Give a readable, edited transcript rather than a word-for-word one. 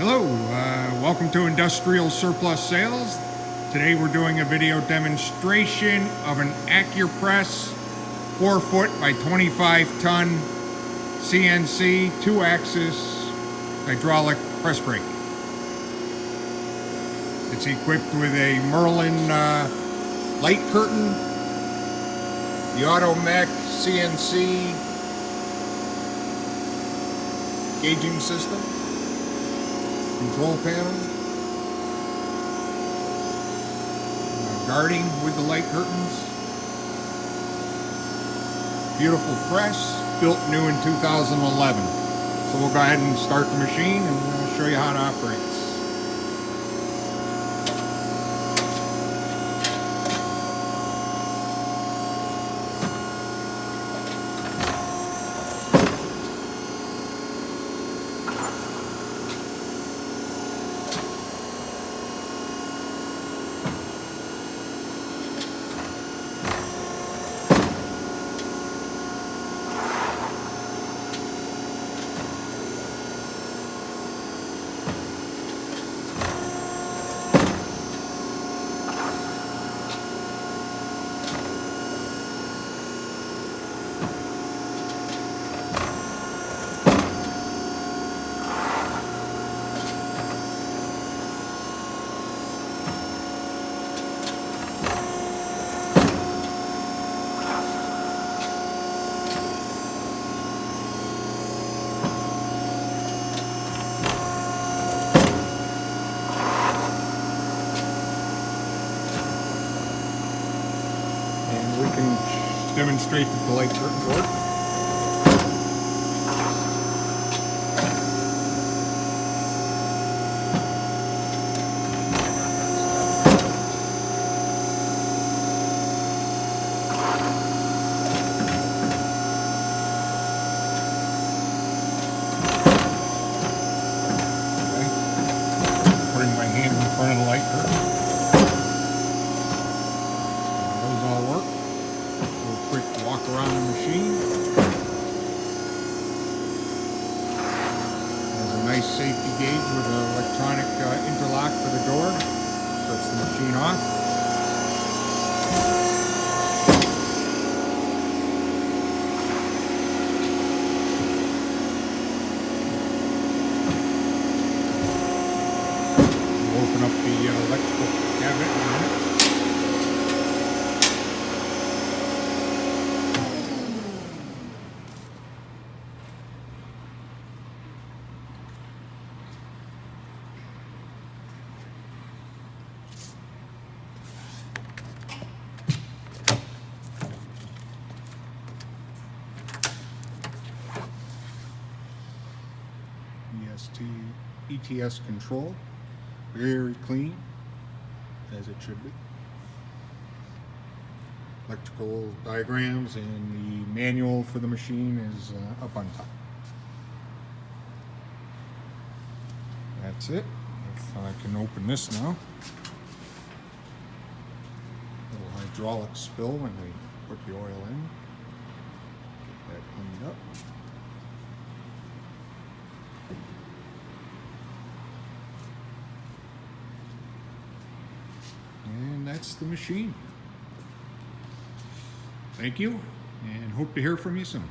Hello, welcome to Industrial Surplus Sales. Today we're doing a video demonstration of an Accurpress 4-foot by 25-ton CNC 2-axis hydraulic press brake. It's equipped with a Merlin light curtain, the Automec CNC gauging system, control panel, guarding with the light curtains, beautiful press, built new in 2011. So we'll go ahead and start the machine and show you how it operates. We can demonstrate that the light curtains work. Okay. Putting my hand in front of the light curtain. Those all work. Quick walk around the machine. There's a nice safety gauge with an electronic interlock for the door. Shuts the machine off. We'll open up the electrical cabinet in a minute. ETS control, very clean, as it should be. Electrical diagrams and the manual for the machine is up on top. That's it. If I can open this now. Little hydraulic spill when we put the oil in. Get that cleaned up. And that's the machine. Thank you, and hope to hear from you soon.